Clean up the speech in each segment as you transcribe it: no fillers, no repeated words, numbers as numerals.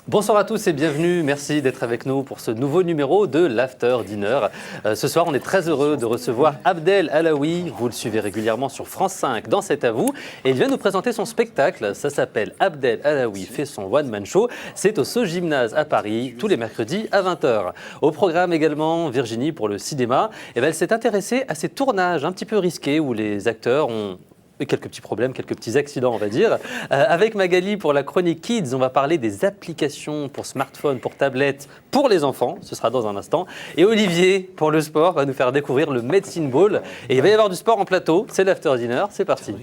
Bonsoir à tous et bienvenue. Merci d'être avec nous pour ce nouveau numéro de l'After Dinner. Ce soir, on est très heureux de recevoir Abdel Alaoui. Vous le suivez régulièrement sur France 5 dans C'est à vous. Et il vient nous présenter son spectacle. Ça s'appelle Abdel Alaoui fait son one-man show. C'est au So Gymnase à Paris, tous les mercredis à 20h. Au programme également, Virginie pour le cinéma. Et elle s'est intéressée à ces tournages un petit peu risqués où les acteurs ont quelques petits problèmes, quelques petits accidents, on va dire. Avec Magali pour la chronique Kids, on va parler des applications pour smartphone, pour tablette, pour les enfants. Ce sera dans un instant. Et Olivier, pour le sport, va nous faire découvrir le Medicine Ball. Et il va y avoir du sport en plateau. C'est l'After Dinner. C'est parti.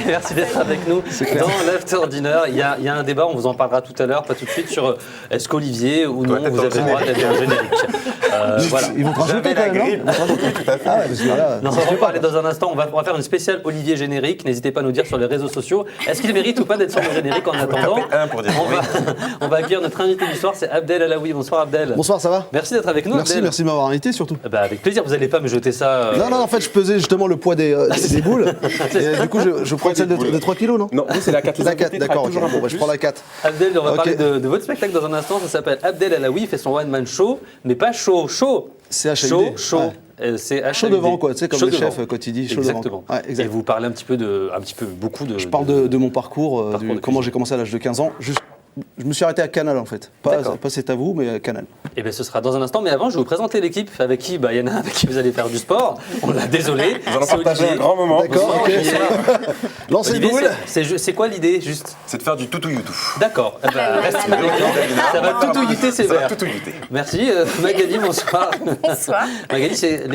Merci d'être avec nous dans l'After Dinner. Il y a un débat, on vous en parlera tout à l'heure, pas tout de suite, sur est-ce qu'Olivier ou non, vous avez le droit d'être un générique. Voilà. Ils vont te rajouter quand même, non? Tout à fait. Ah ouais, parce que là, Non, on va parler dans un instant. On va faire une spéciale Olivier générique. N'hésitez pas à nous dire sur les réseaux sociaux. Est-ce qu'il mérite ou pas d'être sur le générique en attendant? On va accueillir notre invité du soir, c'est Abdel Alaoui. Bonsoir Abdel. Bonsoir, ça va? Merci d'être avec nous. Merci, Abdel. merci de m'avoir invité surtout. Avec plaisir, vous n'allez pas me jeter ça. Non, en fait, je pesais justement le poids des boules. Et du coup, je prends celle de 3 kilos, non? Non, vous, c'est la 4. La 4, d'accord, ok. Bon, je prends la 4. Abdel, on va Ok. parler de votre spectacle dans un instant. Ça s'appelle Abdel Alaoui fait son one-man show, mais pas chaud. CHAUD. Chaud. C'est Chaud devant, quoi, tu sais, comme Chaud le devant. chef, quand il dit chaud Exactement. devant. Ouais, exact. Et vous parlez beaucoup de. Je parle de mon parcours, Parcours de comment cuisine. j'ai commencé à l'âge de 15 ans. Je me suis arrêté à Canal, en fait. Pas C'est à vous, mais à Canal. Eh bien, ce sera dans un instant. Mais avant, je vais vous présenter l'équipe avec qui, il y en a avec qui vous allez faire du sport. On l'a désolé. Vous en C'est partagez Olivier. un grand moment. D'accord, ok. Lancez le Olivier, boule. c'est quoi l'idée, juste? C'est de faire du toutou-youtou. D'accord. Eh ben, reste ça va tout ouilliter, c'est Ça va vert. tout ouilliter. Merci. Magali, bonsoir. Bonsoir. Magali,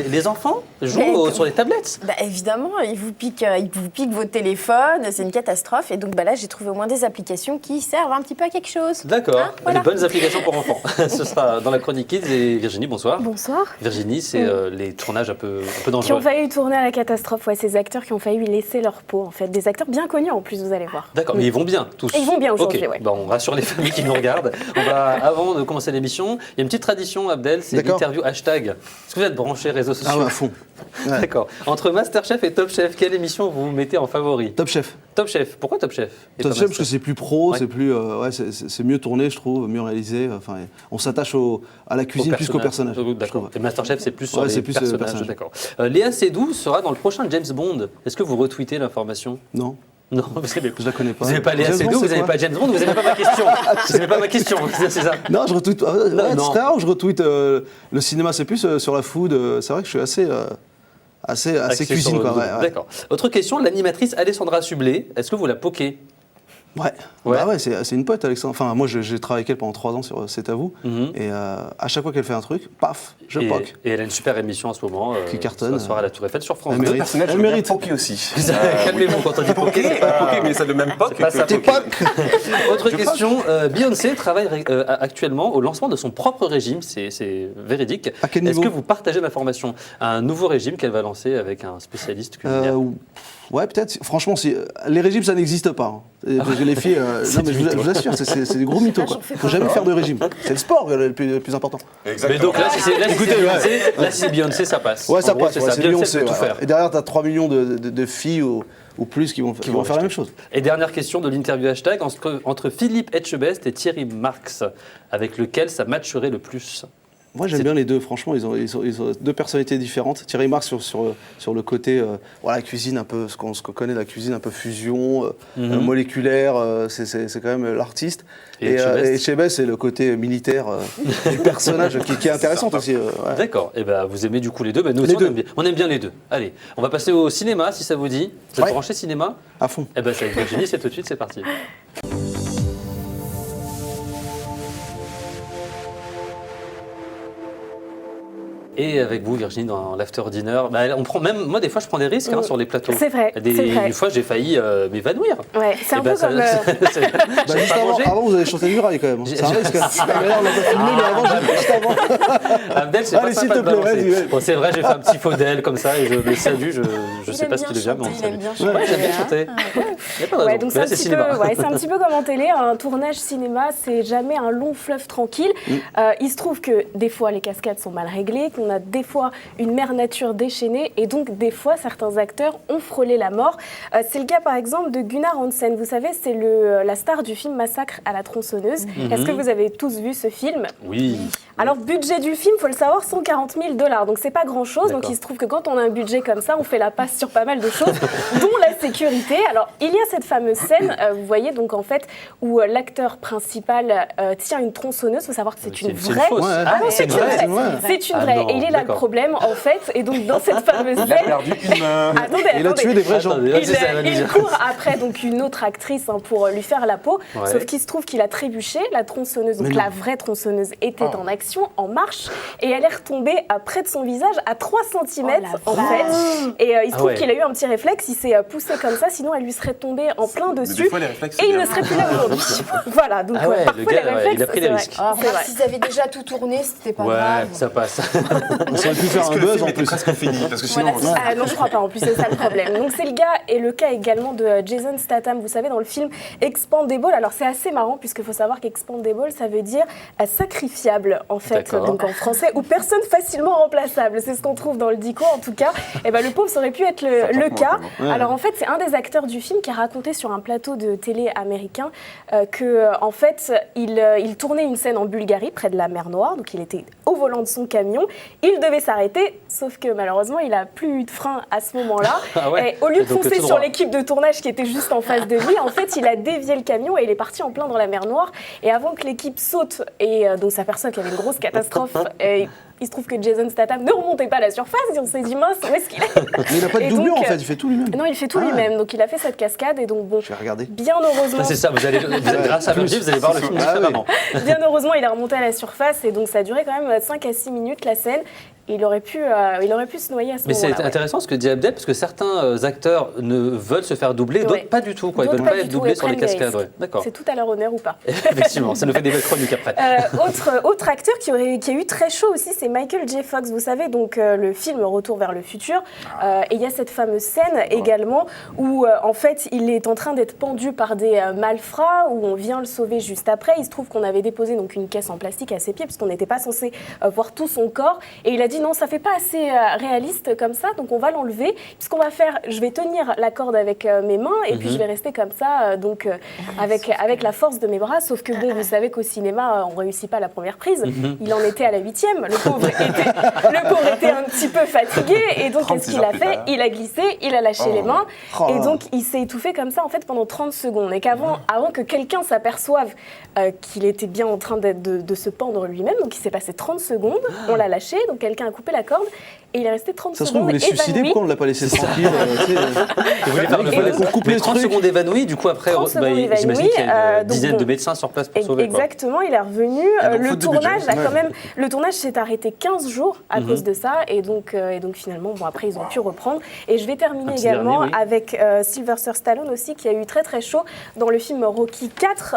les enfants jouent sur les tablettes. Bah, évidemment, ils vous piquent vos téléphones, c'est une catastrophe. Et donc là, j'ai trouvé au moins des applications qui servent un petit peu à quelque chose. D'accord. Hein, voilà. Les bonnes applications pour enfants. Ce sera dans la chronique Kids. Et Virginie, bonsoir. Bonsoir. Virginie, c'est les tournages un peu Qui dangereux. ont failli tourner à la catastrophe, ouais, ces acteurs qui ont failli laisser leur peau, en fait. Des acteurs bien connus en plus, vous allez voir. D'accord, mais ils vont bien tous. Et ils vont bien aujourd'hui, Ok. ouais. Bon, on rassure les familles qui nous regardent. Avant de commencer l'émission, il y a une petite tradition, Abdel, c'est D'accord. l'interview hashtag. Est-ce que vous êtes branché réseaux sociaux? Ah ouais, à fond. Ouais. D'accord. Entre Masterchef et Top Chef, quelle émission vous mettez en favori? Top Chef. Top Chef. Pourquoi Top Chef et Top pas Chef parce que Master c'est plus pro, Ouais. c'est plus, c'est mieux tourné, je trouve, mieux réalisé. Enfin, on s'attache à la Au cuisine plus qu'au personnage. D'accord. je trouve. Et Masterchef, c'est plus sur Ouais, les c'est plus, personnages. personnage. D'accord. Léa Seydoux sera dans le prochain James Bond. Est-ce que vous retweetez l'information? Non, Non, vous savez je la connais pas. Vous n'avez pas Léa James Bond, Seydoux, vous c'est n'avez quoi pas James Bond, vous n'avez pas ma question. Vous n'avez pas ma question, c'est ça. Non, je retweet. non. C'est rare où je retweet le cinéma, c'est plus sur la food. C'est vrai que je suis assez Axé cuisine, sur quoi. le- Ouais, ouais. D'accord. Autre question, l'animatrice Alessandra Sublet, est-ce que vous la poquez? Ouais. Ouais. Bah ouais, c'est une pote, Alexandre. Enfin, moi, j'ai travaillé avec elle pendant 3 ans sur C'est à vous. Mhm. Et à chaque fois qu'elle fait un truc, paf, je poque. Et elle a une super émission en ce moment. Qui cartonne. Ce soir à la Tour Eiffel sur France Elle 2. mérite. Personnel, Elle je mérite. Poké aussi. Calmez-vous quand on dit poker, c'est pas... Poké, mais c'est le même poke. C'est pas ça, que T'es poké. poque. Autre question, Beyoncé travaille actuellement au lancement de son propre régime, c'est véridique. À quel Est-ce niveau que vous partagez l'information? Un nouveau régime qu'elle va lancer avec un spécialiste culinaire. Ouais, peut-être. Franchement, les régimes, ça n'existe pas. Hein. Parce que les filles, non, mais je vous assure, c'est des gros mythos. Là, Quoi. j'en fais Faut pas. jamais faire de régime. C'est le sport le plus important. Mais Exactement. donc là, si c'est Écoutez, Beyoncé, là, si c'est Beyoncé, ça passe. Ouais, En ça gros, passe. c'est ouais, ça. c'est Beyoncé peut tout ouais. faire. Et derrière, tu as 3 millions de filles ou plus qui vont faire la même chose. Et dernière question de l'interview hashtag, entre Philippe Etchebest et Thierry Marx, avec lequel ça matcherait le plus? Moi, j'aime bien les deux. Franchement, ils ont deux personnalités différentes. Thierry Marx sur le côté, voilà, cuisine un peu, ce qu'on connaît, la cuisine un peu fusion, moléculaire. C'est quand même l'artiste. Et Etchebest, c'est le côté militaire du personnage qui est intéressant aussi. Ouais. D'accord. Et ben vous aimez du coup les deux. Ben, nous aussi, Les deux. on aime bien les deux. Allez, on va passer au cinéma si ça vous dit. Vous êtes Ouais. branché cinéma? À fond. Eh ben c'est avec Virginie, c'est tout de suite, c'est parti. Et avec vous, Virginie, dans l'after dinner, on prend même, moi des fois je prends des risques sur les plateaux. C'est vrai, c'est vrai. Une fois j'ai failli m'évanouir. Ouais, c'est un peu comme... Juste avant, vous avez chanté Muraille quand même. C'est un risque. On l'a pas filmé, mais avant, juste avant. Abdel, c'est pas s'il sympa te de plaît, balancer. vas-y. Bon, c'est vrai, j'ai fait un petit faux d'elle comme ça et je le salue, je sais pas ce qu'il devient, mais on Il salue. aime bien Ouais, chanter. j'aime bien chanter. Il n'y a pas de raison. Ouais, donc Mais là, c'est c'est cinéma. un petit peu comme en télé, un tournage cinéma, c'est jamais un long fleuve tranquille. Il se trouve que des fois les cascades sont mal réglées, qu'on a des fois une mère nature déchaînée et donc des fois certains acteurs ont frôlé la mort. C'est le cas par exemple de Gunnar Hansen, vous savez, c'est la star du film Massacre à la tronçonneuse. Est-ce que vous avez tous vu ce film? Oui. Alors, budget du film, faut le savoir, 140 000 $. Donc, c'est pas grand-chose. Donc, il se trouve que quand on a un budget comme ça, on fait la passe sur pas mal de choses, dont la sécurité. Alors, il y a cette fameuse scène, vous voyez, donc en fait, où l'acteur principal tient une tronçonneuse. Il faut savoir que c'est une vraie. fausse. Ouais. Ah non, c'est une vraie. C'est une Ah vraie. non, Et il est là le d'accord. problème, en fait. Et donc, dans cette fameuse Il a scène. perdu une main. Il a tué des vrais gens. Attendez, Il, c'est ça, la il mise. court après donc une autre actrice pour lui faire la peau, Ouais. sauf qu'il se trouve qu'il a trébuché, la tronçonneuse, donc Mais non. la vraie tronçonneuse était en action, en marche, et elle est retombée près de son visage à 3 cm Oh, en fait. Et il se trouve ouais. qu'il a eu un petit réflexe, il s'est poussé comme ça, sinon elle lui serait tombée en plein Mais dessus. des fois, les réflexes, Et c'est il ne bien. serait plus là aujourd'hui. Voilà, donc Ah ouais, parfois le gars, les ouais, réflexes, il a pris des c'est vrai. risques. C'est vrai. S'ils avaient déjà tout tourné, c'était pas Ouais, grave. ça passe. Ça aurait pu faire Est-ce un que le buzz film en était plus. presque fini? Parce que sinon, Voilà, Ah non, je crois pas, en plus c'est ça le problème. Donc c'est le cas également de Jason Statham, vous savez, dans le film Expandable. Alors c'est assez marrant puisqu'il faut savoir qu'Expandable, ça veut dire sacrifiable en fait, D'accord. donc en français, ou personne facilement remplaçable. C'est ce qu'on trouve dans le dico en tout cas. Et ben le pauvre, ça aurait pu être le cas. Ouais. Alors en fait, c'est un des acteurs du film qui a raconté sur un plateau de télé américain que en fait, il tournait une scène en Bulgarie, près de la mer Noire, donc il était au volant de son camion. Il devait s'arrêter, sauf que malheureusement, il a plus eu de frein à ce moment-là. Ah ouais. Et au lieu de Et donc, foncer tout sur droit. l'équipe de tournage qui était juste en face de lui, en fait, il a dévié le camion et il est parti en plein dans la mer Noire. Et avant que l'équipe saute et donc s'aperçoit qu'il y avait une grosse catastrophe, et il se trouve que Jason Statham ne remontait pas à la surface et on s'est dit mince, où est-ce qu'il est? Mais il n'a pas de Et doublure donc, en fait, il fait tout lui-même. Non, il fait tout Ah. lui-même. Donc il a fait cette cascade et donc bon, Je vais regarder. bien heureusement. C'est ça, grâce à Virginie, vous allez voir le film Ah oui. différemment. Bien heureusement, il est remonté à la surface et donc ça a duré quand même 5 à 6 minutes la scène. Il aurait pu se noyer à ce Mais c'est moment-là. ouais. intéressant ce que dit Abdel, parce que certains acteurs ne veulent se faire doubler, d'autres Ouais. pas du tout. Quoi. Ils ne D'autres veulent pas du être tout, doublés et sur les prennent des cascades. risques. Ouais. D'accord. C'est tout à leur honneur ou pas. Effectivement, ça nous fait des belles chroniques après. Autre acteur qui a eu très chaud aussi, c'est Michael J. Fox. Vous savez, donc le film Retour vers le futur. Et il y a cette fameuse scène également où en fait il est en train d'être pendu par des malfrats, où on vient le sauver juste après. Il se trouve qu'on avait déposé donc une caisse en plastique à ses pieds parce qu'on n'était pas censé voir tout son corps. Et il a dit non, ça fait pas assez réaliste comme ça, donc on va l'enlever. Ce qu'on va faire, je vais tenir la corde avec mes mains et puis je vais rester comme ça, avec la force de mes bras. Sauf que bon, vous savez qu'au cinéma, on réussit pas la première prise. Il en était à la 8e. Le pauvre était un petit peu fatigué et donc qu'est-ce 36 qu'il a heures plus fait? tard. Il a glissé, il a lâché les mains Oh. et donc il s'est étouffé comme ça en fait pendant 30 secondes. Et avant que quelqu'un s'aperçoive qu'il était bien en train de se pendre lui-même, donc il s'est passé 30 secondes, on l'a lâché, donc quelqu'un a coupé la corde et il est resté 30 Ça se trouve, vous secondes voulez suicider, évanoui. pourquoi on ne l'a pas laissé tranquille Vous voulez faire le Il fallait vol. qu'on coupe Mais les 30 trucs. secondes évanoui, du coup après, 30 secondes évanoui, j'imagine qu'il y a une donc dizaine bon. de médecins sur place pour sauver. Quoi. Exactement, il est revenu. donc, Le faute de tournage budget. a quand même, le tournage s'est arrêté 15 jours à cause de ça, et donc finalement, bon après ils ont pu reprendre. Et je vais Un terminer petit également dernier, oui. avec Sylvester Stallone aussi, qui a eu très très chaud dans le film Rocky 4.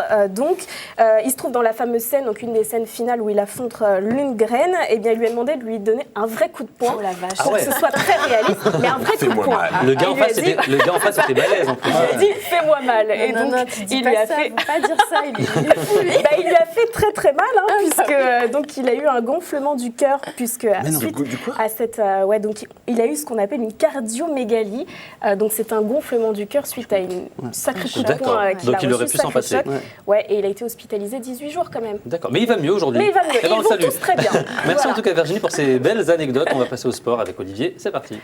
Il se trouve dans la fameuse scène, donc une des scènes finales où il affronte Lundgren. Et bien il lui a demandé de lui donner un vrai coup de poing. Oh la vache. Ah Pour ouais. que ce soit très réaliste, mais un vrai coup de Fais-moi poing. mal. Le gars Il en lui a face dit- était balèze en plus. Il lui a dit fais-moi mal. Et Non, donc non, tu dis il pas lui a ça, fait. faut pas dire ça, il est fou, lui. Bah, il lui a fait très très mal, puisque donc il a eu un gonflement du cœur, puisque suite Du quoi à cette donc il a eu ce qu'on appelle une cardiomégalie. Donc c'est un gonflement du cœur suite à une sacrée coup de D'accord. poing qu'il Donc a il aurait reçu, pu s'en sacré passer. choc. Ouais, et il a été hospitalisé 18 jours quand même. D'accord, mais il va mieux aujourd'hui. Mais il va mieux. Eh ben, Ils on le vont salue. tous très bien. Merci Voilà. en tout cas Virginie pour ces belles anecdotes. On va passer au sport avec Olivier. C'est parti.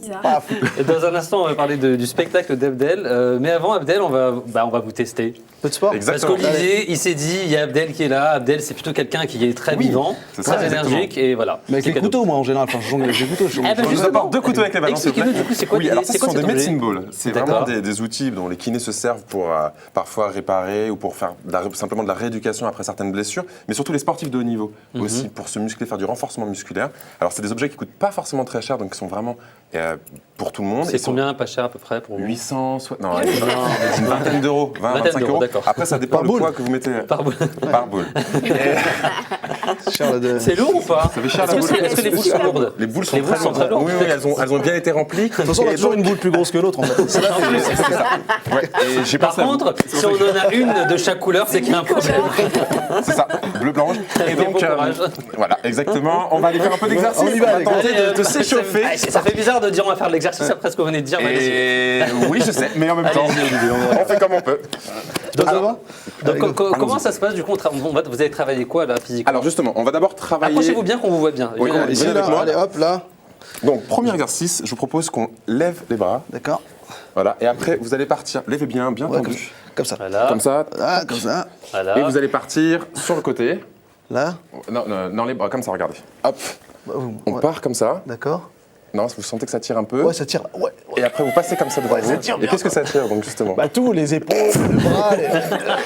bizarre. Paf. Et dans un instant, on va parler du spectacle d'Abdel. Mais avant, Abdel, on va vous tester. Peu de sport. Exactement. Parce qu'Olivier, il s'est dit, il y a Abdel qui est là. Abdel, c'est plutôt quelqu'un qui est très vivant, c'est ça, très énergique. Et voilà. Mais avec C'est les cadeau. couteaux, moi, en général. Enfin, je jongle avec les couteaux. Eh ben, Je vous justement, apporte 2 couteaux avec les ballons, s'il vous plaît. Expliquez-nous, du coup, c'est quoi Oui, l'idée, alors ça, c'est ce quoi sont des cet objet medicine balls. C'est D'accord. vraiment des outils dont les kinés se servent pour parfois réparer ou pour faire simplement de la rééducation après certaines blessures, mais surtout les sportifs de haut niveau aussi pour se muscler, faire du renforcement musculaire. Alors c'est des objets qui coûtent pas forcément très cher, donc qui sont vraiment pour tout le monde. C'est combien, pas cher à peu près pour vous 800, non, une vingtaine d'euros, 20, Vingtaine 25 d'euros, euros. d'accord. Après, ça dépend Par le boule. poids que vous mettez Par boule. par boule. Cher, là, de- C'est lourd ou pas Ça fait cher, la Est-ce boule. que les boules sont lourdes Les boules sont Les boules très sont très lourdes. lourdes. Oui, elles ont bien été remplies. De toute façon, on a toujours une boule plus grosse que l'autre, en fait. C'est là que- Ouais, et j'ai Par pensé à vous. contre, si on en a une de chaque couleur, c'est qu'il y a un problème. C'est ça, bleu, blanc, rouge. Et Bon donc, courage. voilà, exactement. On va aller faire un peu d'exercice. On y va, va les gars. tenter de ça- s'échauffer. Ça fait bizarre de dire on va faire de l'exercice après ce qu'on venait de dire. mais allez-y. Et oui, je sais, mais en même temps, Allez-y, Olivier, on on fait comme on peut. Donc, ça va Donc, comment ça se passe du coup vous avez travaillé quoi là physiquement? Alors justement, on va d'abord travailler. Approchez-vous bien qu'on vous voit bien. Oui, Venez, Ici, Venez là, avec moi. allez, hop, là. Donc, premier exercice, je vous propose qu'on lève les bras. D'accord. Voilà, et après, vous allez partir. Levez bien, bien Ouais, tendu. comme ça. Voilà. Comme ça. Ah, comme ça. Voilà. Et vous allez partir sur le côté. Là. Non, non, les bras, comme ça, regardez. Hop, on Ouais. part comme ça. D'accord. Non, vous sentez que ça tire un peu. Ouais, ça tire. Ouais. Et après, vous passez comme ça devant Ouais, vous. ça tire Et bien. qu'est-ce que ça tire, donc, justement Bah, tout, les épaules, le bras,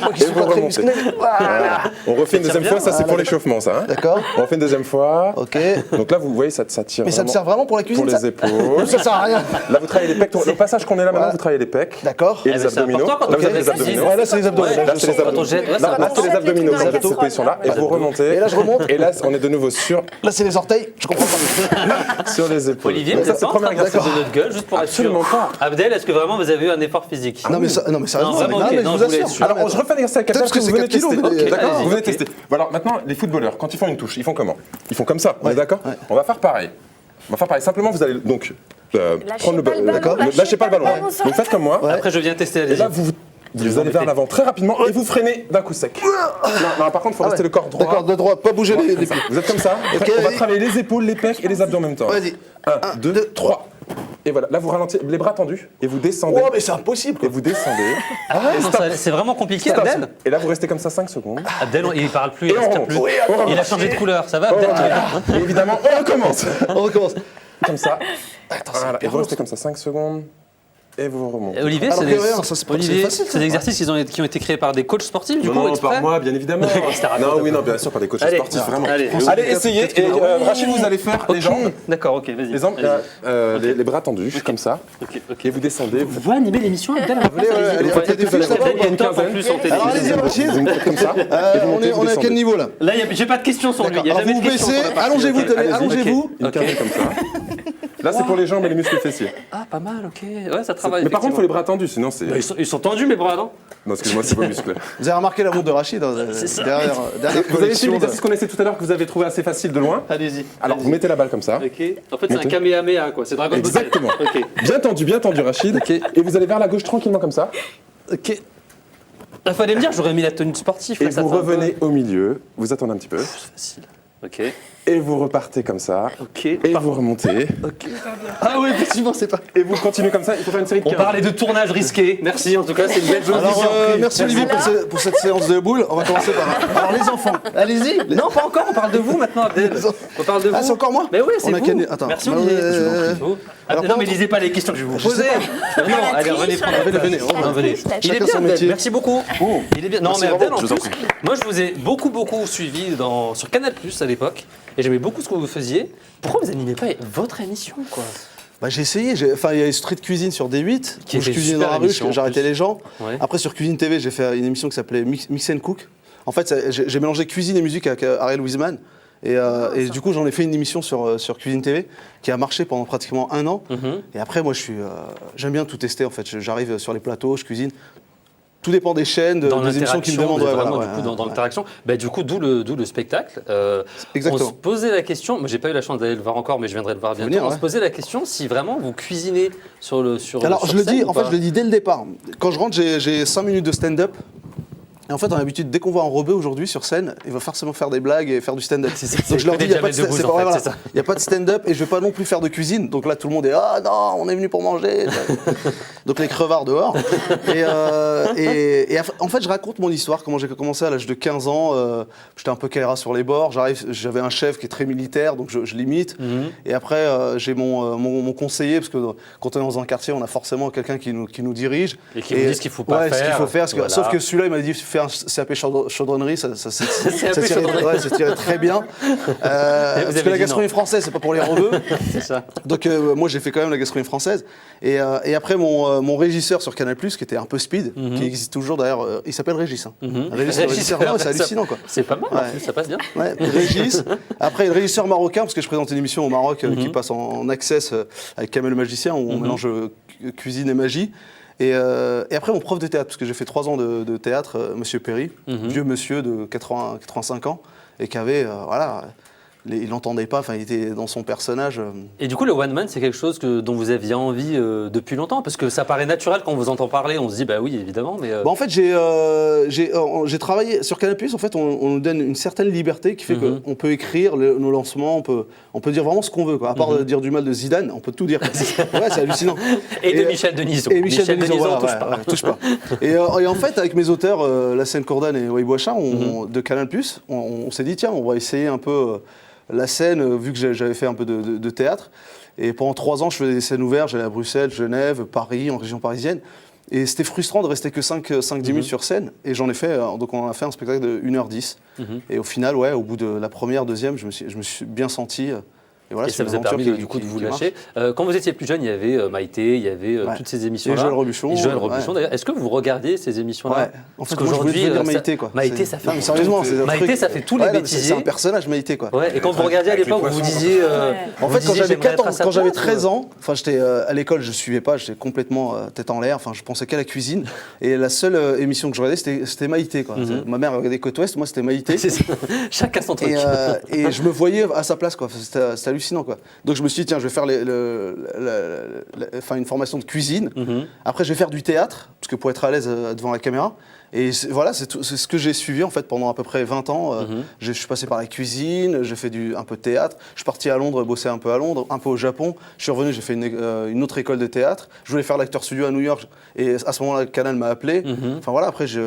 moi qui Et suis vous pas très remontez. musclé. Voilà. On refait une deuxième bien, fois, ça c'est pour là. l'échauffement, ça. Hein. D'accord. On refait une deuxième fois. Ok. Donc là, vous voyez, ça tire. Mais ça me sert vraiment pour la cuisine, Pour les ça épaules. Ça sert à rien. Là, vous travaillez les pectoraux. Le passage qu'on est là maintenant, Voilà. vous travaillez les pecs. D'accord. Et Eh les ben, c'est abdominaux. important quand Là, on vous avez fait les de l'exercice. abdominaux. Ouais, là, c'est les abdominaux. Ouais, Là, c'est les quand on abdominaux. jette, ouais, ça Là, va. c'est les abdominaux. Vous avez cette D'accord. position-là. Et vous remontez. Et là, je remonte. Et là, on est de nouveau sur Là, c'est les orteils. Je comprends pas. les épaules. Olivier, Donc vous ça, êtes c'est pas le en premier train de exercice. passer de notre gueule juste pour être sûr. Absolument pas. Abdel, est-ce que vraiment vous avez eu un effort physique Non, mais sérieusement. vraiment, mec, ok, mais non, je je vous voulais assure. être sûr. Alors, je refais l'exercice avec Peut-être quelqu'un parce que que vous c'est venez 4 tester. kilos, mais- D'accord allez-y, Vous venez ok. tester. Bon, alors maintenant, les footballeurs, quand ils font une touche, ils font comment? Ils font comme ça, on est d'accord? Ouais. On va faire pareil. On va faire pareil. Simplement, vous allez donc prendre le pas le ballon, d'accord. Lâchez pas le ballon. Donc faites comme moi. Après, je viens tester, Et allez-y. là, vous allez vers l'avant très rapidement et vous freinez d'un coup sec. Non, par contre, il faut rester le corps droit. D'accord, de droit, pas bouger les Comme ça. pieds. Vous êtes comme ça. Ok, On va vas-y. travailler les épaules, les pecs et les abdos en même temps. Vas-y. 1, 2, 3. Et voilà, là vous ralentissez, les bras tendus et vous descendez. Oh, mais c'est impossible. Et vous descendez. Ah ouais, non, c'est vraiment compliqué, Stop. Abdel. Et là vous restez comme ça 5 secondes. Abdel, il parle plus, il Et on respire remonte. plus. Oui, on remonte. Il a changé de couleur, ça va, Abdel tu vas bien Et évidemment, on recommence. On recommence. Comme ça. Voilà, et vous restez comme ça 5 secondes. Et vous remontez. Olivier, Alors c'est que des, rien, ça, c'est pas- Olivier, c'est facile, c'est ça. des exercices qui ont été créés par des coachs sportifs, du coup, Non, exprès. par moi, bien évidemment. Non, oui, non, bien sûr, par des coachs Allez. sportifs, vraiment. Allez. Allez, essayez. Et Rachid, vous allez faire les jambes. D'accord, ok, vas-y. Les jambes, Allez-y. les bras tendus, comme ça. Ok, ok. Et vous descendez. Vous pouvez animer l'émission, Abdel, à la place, Allez, allez-y. allez, Vous faites faites des des fiches, là-bas, Abdel, il y a une top en quinzaine. plus en télé. Alors, allez-y, Rachid. Vous me faites comme ça. On est à quel niveau, là Là, j'ai pas de questions sur lui. Il y a Alors, jamais vous de questions baissez, sur la partie. allongez-vous, Ok, tenez, allez-y. allongez-vous. Une quinzaine comme ça. Là, c'est pour les jambes et les muscles fessiers. Ah, pas mal, ok. Ouais, ça travaille. Mais par contre, il faut les effectivement. bras tendus, sinon c'est. Bah, ils sont tendus, mes bras, non Non, excusez-moi, c'est vos muscles. Vous avez remarqué la montre de Rachid hein, ça. derrière Vous avez essayé collection. l'exercice qu'on essaie tout à l'heure que vous avez trouvé assez facile de loin. Allez-y. Alors, vous mettez la balle comme ça. Ok. En fait, c'est un Mettez. Kamehameha, quoi. C'est Dragon Ball. Exactement. Ok. Bien tendu, Rachid. Et vous allez vers la gauche tranquillement comme ça. Ok. Il fallait me dire, j'aurais mis la tenue sportive. Et là, ça vous fait un peu revenez au milieu. Vous attendez un petit peu. facile. Ok. Et vous repartez comme ça. Ok. Et vous remontez. Ah oui, effectivement, c'est pas. Et vous continuez comme ça. Il faut faire une série de On 15. parlait de tournage risqué. Merci, en tout cas, c'est une belle chose. Alors, merci Olivier pour cette séance de boules. On va commencer par. Alors, les enfants. Allez-y. Non, pas encore. On parle de vous maintenant, Abdel. On parle de vous. Ah, c'est encore moi Mais oui, c'est On a vous. qu'à- attends. Merci, Bah, Olivier. je vous en prie. Vous. Alors, non, mais par lisez pas les questions que je vais vous poser. Non, la allez, triche, revenez prendre la venez. triche, la Venez. triche, la Il est chacun bien, son Abdel. métier. Merci beaucoup. Il est bien. Non, Merci, mais Abdel, bravo. en plus, moi, je vous ai beaucoup suivi sur Canal+ à l'époque. Et j'aimais beaucoup ce que vous faisiez. Pourquoi vous n'animez pas votre émission, quoi? Bah, j'ai essayé. Enfin, il y a Street Cuisine sur D8. Qui Où je était cuisinais super dans la rue, émission, en j'arrêtais plus. les gens. Ouais. Après, sur Cuisine TV, j'ai fait une émission qui s'appelait Mix and Cook. En fait, j'ai mélangé cuisine et musique avec Ariel Wiesman. Et du coup, j'en ai fait une émission sur Cuisine TV qui a marché pendant pratiquement 1 an. Et après, moi, j'aime bien tout tester. En fait, j'arrive sur les plateaux, je cuisine. Tout dépend des chaînes, Dans des émissions qui me l'interaction, demandent. vous êtes Ouais, vraiment, voilà, du coup, ouais, dans ouais. l'interaction. Bah, du coup, d'où le spectacle. Exactement. On se posait la question, moi j'ai pas eu la chance d'aller le voir encore, mais je viendrai le voir bientôt. venir, On ouais. se posait la question si vraiment vous cuisinez sur Alors, sur je le scène dis, ou en fait, pas. je le dis dès le départ. Quand je rentre, j'ai 5 minutes de stand-up. Et en fait, on a l'habitude, dès qu'on voit un rebeu aujourd'hui sur scène, il va forcément faire des blagues et faire du stand-up. Donc je leur dis, il n'y a pas de il y a pas de stand-up et je ne vais pas non plus faire de cuisine. Donc là, tout le monde est ah non, on est venu pour manger. Donc les crevards dehors. Et en fait, je raconte mon histoire, comment j'ai commencé à l'âge de 15 ans. J'étais un peu caïra sur les bords. J'avais un chef qui est très militaire, donc je l'imite. Et après, j'ai mon conseiller, parce que quand on est dans un quartier, on a forcément quelqu'un qui nous dirige. Et qui nous dit ce qu'il faut pas faire. Ce qu'il faut faire. Voilà. Sauf que celui-là, il m'a dit fais un CAP chaudronnerie, ça tirait très bien. Parce que la gastronomie française, c'est pas pour les rebeux. C'est ça. Donc moi, j'ai fait quand même la gastronomie française. Et après, mon régisseur sur Canal+, qui était un peu speed, qui existe toujours d'ailleurs, il s'appelle Régis. Régisseur, c'est hallucinant quoi. C'est pas mal, en plus, ça passe bien. Ouais, Régis. Après, le régisseur marocain, parce que je présente une émission au Maroc qui passe en access avec Kamel le magicien, où on mélange cuisine et magie. Et après, mon prof de théâtre, parce que j'ai fait 3 ans de théâtre, Monsieur Perry, vieux monsieur de 85 ans, et qui avait, il n'entendait pas, il était dans son personnage. Et du coup, le one man, c'est quelque chose dont vous aviez envie depuis longtemps, parce que ça paraît naturel quand on vous entend parler, on se dit bah oui, évidemment, mais. En fait, j'ai travaillé sur Canal+. En fait, on nous donne une certaine liberté qui fait qu'on peut écrire nos lancements, on peut dire vraiment ce qu'on veut, quoi. À part de dire du mal de Zidane, on peut tout dire. Ouais, c'est hallucinant. Et de Michel Denisot. Et Michel Denisot, voilà, touche pas. Et en fait, avec mes auteurs, Lassène Courdan et Wai Boichin, de Canal+, on s'est dit tiens, on va essayer un peu. La scène, vu que j'avais fait un peu de théâtre. Et pendant 3 ans, je faisais des scènes ouvertes. J'allais à Bruxelles, Genève, Paris, en région parisienne. Et c'était frustrant de rester que 5-10 minutes sur scène. Et j'en ai fait, donc on a fait un spectacle de 1h10. Et au final, au bout de la première, deuxième, je me suis bien senti. Et, voilà, et ça vous a permis du coup de vous lâcher. Quand vous étiez plus jeune, il y avait Maïté, il y avait toutes ces émissions-là. Et Joël Robuchon. D'ailleurs. Est-ce que vous regardiez ces émissions-là? Ouais. En fait, moi, je voulais dire Maïté, quoi. Maïté, ça fait. Non, mais sérieusement, Maïté, ça fait tous les bêtisiers. C'est un personnage, Maïté, quoi. Ouais. Et quand vous regardiez à l'époque, vous disiez. En fait, quand j'avais 13 ans, j'étais à l'école, je suivais pas, j'étais complètement tête en l'air. Enfin, je pensais qu'à la cuisine. Et la seule émission que je regardais, c'était Maïté, quoi. Ma mère regardait Côte Ouest, moi, c'était Maïté. Chacun son truc. Et je me voyais à sa place, quoi. C'était hallucinant, quoi. Donc je me suis dit, tiens, je vais faire une formation de cuisine. Après, je vais faire du théâtre, parce que pour être à l'aise devant la caméra. Et voilà, c'est ce que j'ai suivi en fait pendant à peu près 20 ans. Je suis passé par la cuisine, j'ai fait un peu de théâtre. Je suis parti à Londres, bosser un peu à Londres, un peu au Japon. Je suis revenu, j'ai fait une autre école de théâtre. Je voulais faire l'acteur studio à New York. Et à ce moment-là, le Canal m'a appelé. Enfin voilà, après, j'ai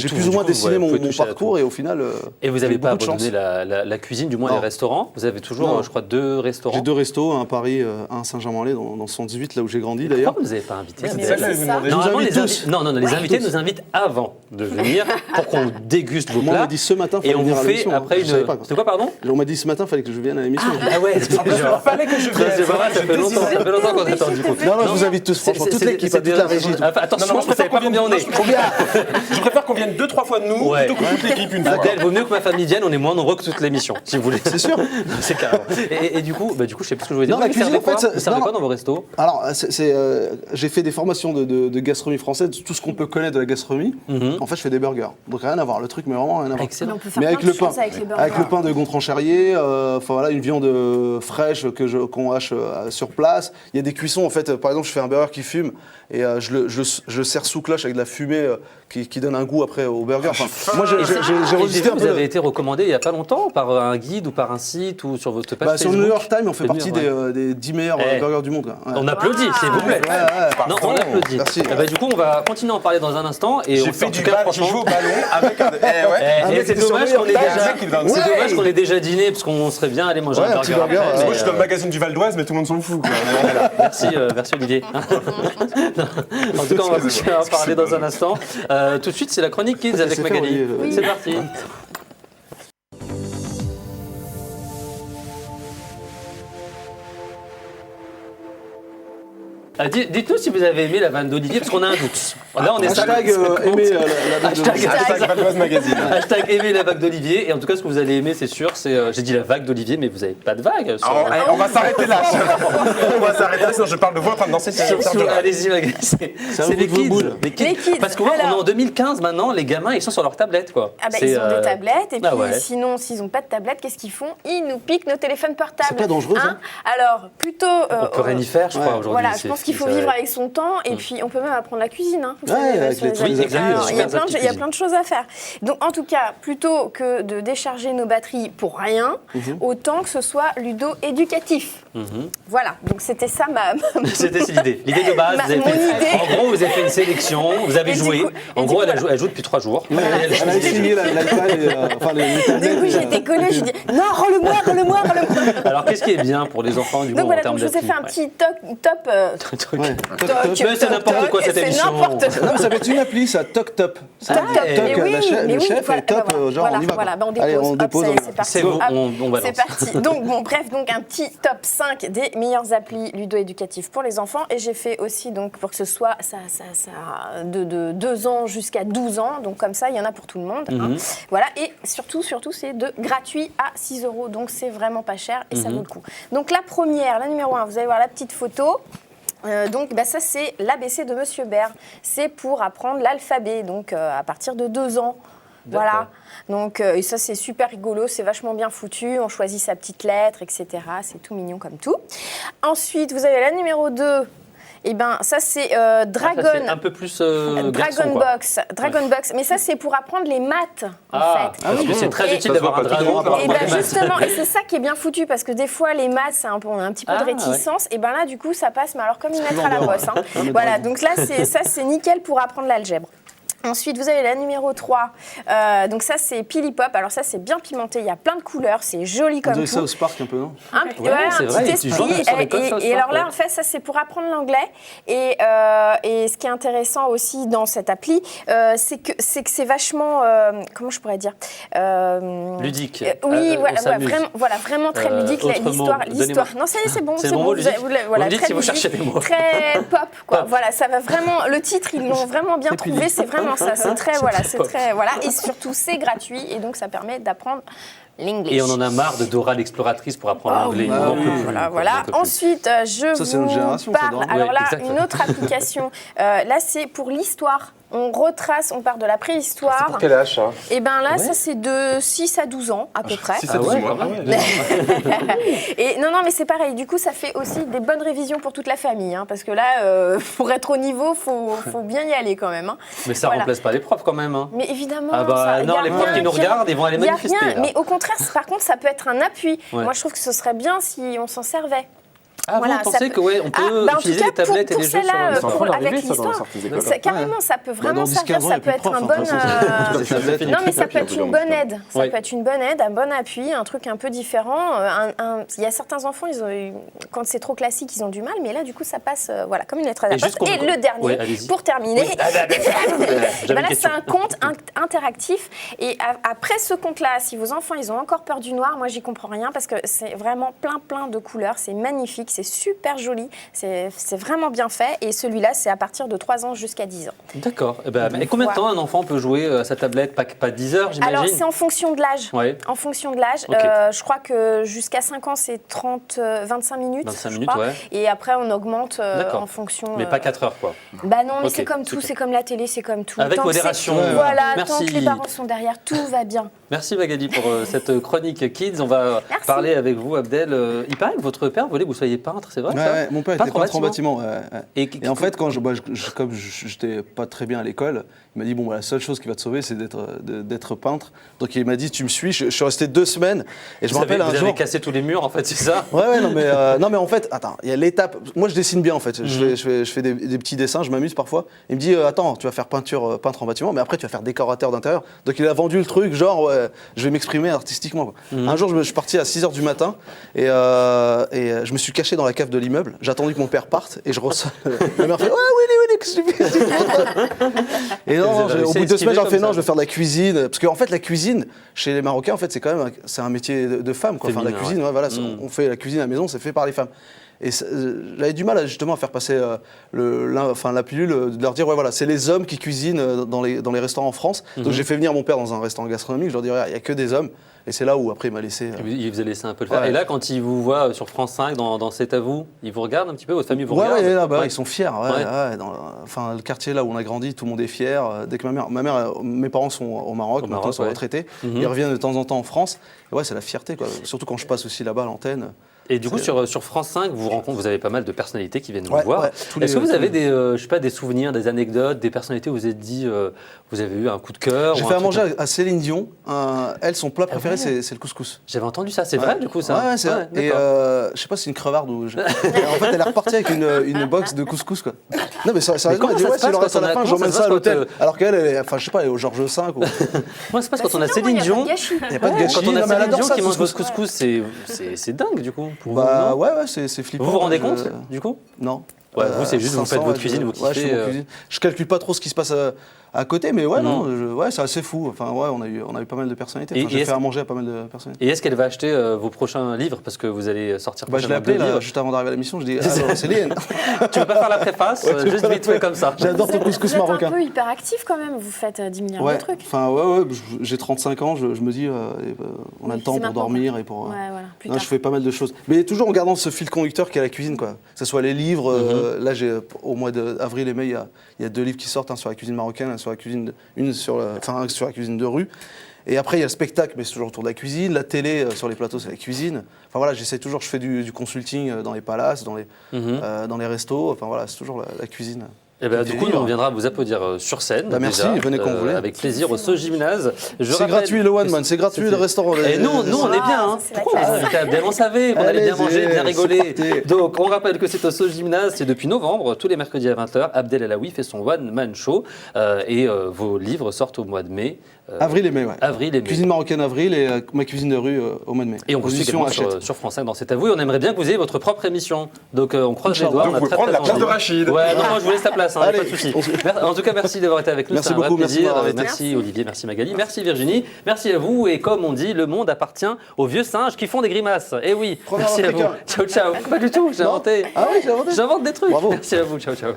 plus ou moins dessiné mon parcours. Et au final. Et vous n'avez pas abandonné la cuisine, du moins les restaurants. Vous avez toujours, je crois, 2 restaurants. J'ai 2 restos, un à Paris, un à Saint-Germain-en-Laye, dans 118, là où j'ai grandi d'ailleurs. Pourquoi vous n'avez pas invité Normalement, les invités nous invitent avant de venir pour qu'on déguste vos plats. On m'a dit ce matin, et on vous fait après une. C'était quoi, pardon? On m'a dit ce matin, il fallait que je vienne à l'émission. Ah ouais, il fallait que je vienne. Ça fait longtemps qu'on attend du coup. Non, je vous invite tous, franchement, toute l'équipe, toute la régie. Attention, je ne savais pas combien on est. Je préfère qu'on vienne 2-3 fois de nous plutôt que toute l'équipe une fois. Adèle, vaut mieux que ma famille vienne, on est moins nombreux que toute l'émission, si vous voulez. C'est sûr. C'est carrément. Et du coup, je sais plus ce que je voulais dire. La cuisine, en fait, vous servez quoi dans vos restos? Alors, j'ai fait des formations de gastronomie française, tout ce qu'on peut connaître de la gastronomie. En fait, je fais des burgers. Donc rien à voir, le truc, mais vraiment rien à voir. Excellent. Mais avec le pain, avec le pain de Gontran-Charrier, une viande fraîche qu'on hache sur place. Il y a des cuissons, en fait. Par exemple, je fais un burger qui fume et je le sers sous cloche avec de la fumée qui donne un goût après au burger. Moi, j'ai résisté un peu. Vous avez été recommandé il n'y a pas longtemps par un guide ou par un site ou sur votre page Facebook. Sur le New York Times, on fait partie des 10 meilleurs burgers du monde. On applaudit, s'il vous plaît. Non, on applaudit. Merci. Du coup, on va continuer à en parler dans un instant. J'ai fait du joue au ballon avec un. C'est dommage qu'on ait déjà dîné, parce qu'on serait bien allé manger un burger. Moi, je suis dans le magazine du Val d'Oise, mais tout le monde s'en fout. Merci Olivier. En tout cas, on va continuer à en parler dans un instant. Tout de suite, c'est la chronique Kids avec Magali. C'est parti. Dites-nous si vous avez aimé la vanne d'Olivier, parce qu'on a un doute. Là, on est hashtag aimer la vague d'Olivier. Hashtag Val d'Oise Magazine. Hashtag aimer la vague d'Olivier. Et en tout cas, ce que vous allez aimer, c'est sûr, c'est. J'ai dit la vague d'Olivier, mais vous n'avez pas de vague. On va s'arrêter là. Sinon je parle de vous en train de danser sur allez-y, Magali. C'est les kids. Parce qu'on est en 2015 maintenant, les gamins, ils sont sur leur tablette, quoi. Ils ont des tablettes, et puis sinon, s'ils n'ont pas de tablette, qu'est-ce qu'ils font? Ils nous piquent nos téléphones portables. C'est pas dangereux, ça? Alors, plutôt. On peut rien y faire, je crois, aujourd'hui. Voilà, je pense qu'il faut C'est vivre vrai. avec son temps et puis on peut même apprendre la cuisine. Hein, vous Ouais, savez, avec sur les les trucs, applis. exactement, Alors, il y a super plein de- il y a cuisine. plein de choses à faire. Donc en tout cas, plutôt que de décharger nos batteries pour rien, autant que ce soit ludo-éducatif. Voilà, donc c'était ça C'était l'idée. L'idée de base, vous avez Mon fait, idée. en gros, vous avez fait une sélection, vous avez Et du joué. coup- En et gros, du coup, elle joue depuis 3 jours. Ouais, elle a essayé l'iPad, enfin les Du tablettes. coup, j'ai été collée, j'ai dit non, rends-le-moi. Alors, qu'est-ce qui est bien pour les enfants, du coup, Donc voilà, en termes donc je vous ai d'appli fait un petit top. Truc. Ouais. Mais c'est n'importe quoi, cette émission. C'est n'importe quoi. Non, ça va être une appli, ça, Toc Top. Ça, Top, Toc, mais oui, le mais oui, chef voilà, est top, bah genre voilà, on y va. voilà, bah on Allez, dépose, on hop, dépose. ça y est, c'est parti. C'est bon, Hop, on balance. c'est parti. Donc bon, bref, donc un petit top 5 des meilleures applis ludo-éducatives pour les enfants. Et j'ai fait aussi, donc, pour que ce soit de 2 ans jusqu'à 12 ans. Donc comme ça, il y en a pour tout le monde. Hein. Voilà, et surtout, c'est de gratuit à 6 €. Donc c'est vraiment pas cher et ça vaut le coup. Donc la première, la numéro 1, vous allez voir la petite photo. Donc ça c'est l'ABC de Monsieur Baird. C'est pour apprendre l'alphabet, donc à partir de 2 ans. Voilà, donc et ça c'est super rigolo, c'est vachement bien foutu, on choisit sa petite lettre, etc. C'est tout mignon comme tout. Ensuite, vous avez la numéro 2, et ben ça c'est Dragon. Ça, c'est un peu plus garçon, Dragon quoi. Box, mais ça c'est pour apprendre les maths en Ah, fait. parce que c'est très Et- utile d'avoir un Ça se voit pas dragon tout pour le Et monde. apprendre ben les maths. justement, et c'est ça qui est bien foutu parce que des fois les maths, on a un petit peu de Ah, réticence. Et ben là du coup ça passe, mais alors comme une lettre à la bien. bosse. Hein. Voilà, donc là c'est nickel pour apprendre l'algèbre. Ensuite, vous avez la numéro 3. Donc ça, c'est Pili Pop. Alors ça, c'est bien pimenté. Il y a plein de couleurs. C'est joli On comme dirait tout. South Park un peu, non? Ouais, c'est un vrai, petit et tu joues un peu esprit. sur les codes South Et Park, alors là, ouais. en fait, ça, c'est pour apprendre l'anglais. Et ce qui est intéressant aussi dans cette appli, c'est que c'est vachement... comment je pourrais dire Ludique. Oui, On voilà, s'amuse. vraiment très ludique. autre mot, L'histoire. donnez-moi. Non, ça y est, c'est bon. C'est le bon mot, ludique. Vous me dites très si vous ludique, cherchez des mots. Très pop, quoi. Pop. Voilà, ça va vraiment... Le titre, ils l'ont vraiment bien trouvé. C'est vraiment ça. C'est très... Voilà, c'est très... Voilà. Et surtout, c'est gratuit. Et donc, ça permet d'apprendre l'anglais. Et on en a marre de Dora l'exploratrice pour apprendre l'anglais. oui, On en peut oui, plus. Voilà, On voilà. en peut plus. Ensuite, je Ça, c'est notre vous génération, ça, parle. Dora. Alors Ouais, là, exact. une autre application. Là, c'est pour l'histoire. On retrace, on part de la préhistoire. Pour quel âge ça? Et ben là, Ouais. ça c'est de 6 à 12 ans à peu près. 6 Ah à 12 ouais, mois. quand même. Et non, mais c'est pareil. Du coup, ça fait aussi des bonnes révisions pour toute la famille, hein, parce que là, pour être au niveau, faut bien y aller quand même. Hein. Mais ça Voilà. remplace pas les profs quand même. Hein. Mais évidemment, Ah bah ça, non, y a les profs rien qui nous regardent, ils vont aller y a manifester. rien, là. mais au contraire, par contre, ça peut être un appui. Ouais. Moi, je trouve que ce serait bien si on s'en servait. Ah, Voilà, vous ça pensez peut- que ouais, on peut bah, en utiliser tout les cas, tablettes pour et les jeux sur celle-là, le C'est en train avec d'arriver, ça, dans l'histoire. certaines écoles. Carrément, ça peut vraiment dans 10-15 servir, ans, il y ça a peut plus de être un profs, bon... hein, de toute façon, Ça fait fini. Non, mais ça Et peut être puis, une bonne aide. Ça Ouais. peut être une bonne aide, un bon appui, un truc un peu différent. Il y a certains enfants, quand c'est trop classique, ils ont du mal, mais là, du coup, ça passe voilà, comme une lettre à la Et juste poste. Et qu'on- le dernier, Ouais, allez-y. pour terminer, Oui. J'avais bah une là, c'est question. un compte interactif. Et après ce compte-là, si vos enfants, ils ont encore peur du noir, moi, j'y comprends rien parce que c'est vraiment plein de couleurs. C'est magnifique, c'est super joli, c'est vraiment bien fait. Et celui-là, c'est à partir de 3 ans jusqu'à 10 ans. D'accord. Et combien de temps un enfant peut jouer à sa tablette? Pas 10 heures, j'imagine. Alors, c'est en fonction de l'âge. Ouais. En fonction de l'âge. Ok. Je crois que jusqu'à 5 ans, c'est 25 minutes. 25 je minutes, crois. ouais. Et après, on augmente D'accord. en fonction. Mais pas 4 heures, quoi. Bah non, mais Ok, c'est comme tout, super. c'est comme la télé, c'est comme tout. Avec Tant que modération. c'est- Voilà, tant Merci. que les parents sont derrière, tout va bien. Merci Magali pour cette chronique Kids. On va Merci. parler avec vous, Abdel. Il paraît que votre père voulait que vous soyez peintre, c'est vrai Ouais, ça? ouais, mon père était peintre en bâtiment. Ouais, ouais. Et en fait, comme j'étais pas très bien à l'école, il m'a dit bon, bah, la seule chose qui va te sauver, c'est d'être peintre. Donc il m'a dit tu me suis. Je suis resté 2 semaines et je me rappelle un vous jour. avez cassé tous les murs, en fait, c'est ça? Ouais, non, mais en fait, attends, il y a l'étape. Moi, je dessine bien, en fait. Je fais des petits dessins, je m'amuse parfois. Il me dit, attends, tu vas faire peintre en bâtiment, mais après, tu vas faire décorateur d'intérieur. Donc, il a vendu le truc, genre, ouais, je vais m'exprimer artistiquement, quoi. Un jour, je suis parti à 6 h du matin et je me suis caché dans la cave de l'immeuble. J'ai attendu que mon père parte et je ressors. Ma mère fait, ouais, Willy, qu'est-ce que tu fais? Et non, Vous avez au réussi à bout de 2 semaines, esquiver j'en fais, comme non, ça. je vais faire de la cuisine. Parce qu'en fait, la cuisine, chez les Marocains, en fait, c'est quand même un métier de femme, quoi. Enfin, la Féminin, cuisine, ouais. ouais, voilà, on fait la cuisine à la maison, c'est fait par les femmes. Et j'avais du mal justement à faire passer la pilule, de leur dire, ouais, voilà, c'est les hommes qui cuisinent dans les restaurants en France. Donc j'ai fait venir mon père dans un restaurant gastronomique, je leur dis, il n'y a que des hommes. Et c'est là où après il m'a laissé. Il vous a laissé un peu le faire. Ouais. Et là, quand il vous voit sur France 5, dans C'est à vous, il vous regarde un petit peu, votre famille vous Ouais, regarde? ouais, là, bah, Ouais. ils sont fiers. Ouais, Ouais. ouais, le quartier là où on a grandi, tout le monde est fier. Dès que mes parents sont au Maroc, Au maintenant Maroc, ils sont ouais. retraités. Ils reviennent de temps en temps en France. Et ouais, c'est la fierté, quoi. Surtout quand je passe aussi là-bas à l'antenne. Et du coup, sur France 5, vous avez pas mal de personnalités qui viennent vous Ouais, voir. ouais, Est-ce que vous tous avez les- je sais pas, des souvenirs, des anecdotes, des personnalités où vous vous êtes dit, vous avez eu un coup de cœur J'ai ou fait un à truc manger à Céline Dion. Elle, son plat préféré, ouais. c'est le couscous. J'avais entendu ça, c'est vrai du coup ça. Ouais, c'est vrai. Et d'accord. je sais pas si c'est une crevarde ou. En fait, elle est repartie avec une box de couscous, quoi. Non, mais sérieusement, comment elle dit ça ouais, se s'il passe en reste à quand la on a- fin, comment j'emmène ça se ça à passe l'hôtel. quand, Alors qu'elle, enfin, je sais pas, elle est au Georges V ou. Moi, c'est parce Bah, quand on a sinon, Céline il y a pas Dion. de gâchis. Il n'y a pas de gâchis. Quand on a non, mais elle Céline adore Dion ça, qui ce mange votre couscous. couscous, c'est dingue du coup. Pour vous, Bah non ouais, c'est flippant. Vous vous rendez Je- compte du coup? Non. Ouais, vous, c'est juste, vous 500, faites votre ouais, cuisine, vous ouais, je fais kiffez, mon cuisine. Je calcule pas trop ce qui se passe à côté, mais ouais, non, ouais, c'est assez fou. Enfin, ouais, on a eu pas mal de personnalités. Enfin, Et j'ai est-ce fait à manger à pas mal de personnalités. Et est-ce qu'elle va acheter vos prochains livres parce que vous allez sortir Bah, je l'ai prochainement appelé deux là, livres. juste avant d'arriver à l'émission. Je dis, alors Céline, Tu veux pas faire la préface, Ouais, tu juste peux vite la fait comme ça. j'adore ton couscous Vous êtes marocain. un peu hyper actif quand même, vous faites 10 milliards Ouais, de trucs. enfin, ouais, j'ai 35 ans, je me dis, on a Oui, le temps c'est pour maintenant, dormir et pour. Ouais, voilà, plus Non, tard. je fais pas mal de choses. Mais toujours en gardant ce fil conducteur qui est la cuisine, quoi. Que ce soit les livres, là, au mois d'avril et mai, il y a 2 livres qui sortent, un sur la cuisine marocaine, un sur la cuisine, un sur la cuisine de rue. Et après, il y a le spectacle, mais c'est toujours autour de la cuisine. La télé, sur les plateaux, c'est la cuisine. Enfin voilà, j'essaie toujours, je fais du consulting dans les palaces, dans les restos. Enfin voilà, c'est toujours la cuisine. Et ben, Qui du me coup, fait nous, on vivre. viendra vous applaudir sur scène. Bah, merci, déjà, venez quand vous voulez. Avec plaisir au So Gymnase. Je C'est rappelle gratuit le one que man, c'est gratuit le restaurant. Et nous, on est bien. Hein. c'est la Pourquoi on vous classe. invite à Abdel? On savait qu'on allait bien Allez-y, manger, bien c'est rigoler. parti. Donc, on rappelle que c'est au So Gymnase. C'est depuis novembre, tous les mercredis à 20h. Abdel Alaoui fait son one man show. Et vos livres sortent au mois de mai. Avril et mai, ouais. Avril et mai. Cuisine marocaine avril et ma cuisine de rue au mois de mai. Et on vous suit Position également Hachette. sur France 5 dans C'est à vous. Et on aimerait bien que vous ayez votre propre émission. Donc on croise les Inch'Allah. doigts. Donc, On a vous très, prendre très la place envie. de Rachid. Ouais, non, moi je vous laisse la place, hein, Allez, pas de souci. on se- En tout cas, merci d'avoir été avec nous. Merci C'est un vrai beaucoup, merci de plaisir. m'avoir Merci, invité. Olivier, merci Magali, merci Virginie, merci à vous. Et comme on dit, le monde appartient aux vieux singes qui font des grimaces. Eh oui, Premier merci à vous. africain. Ciao, ciao. Pas du tout, j'ai Non. inventé. Ah oui, j'ai inventé. J'invente des trucs. Bravo. Merci à vous. Ciao, ciao.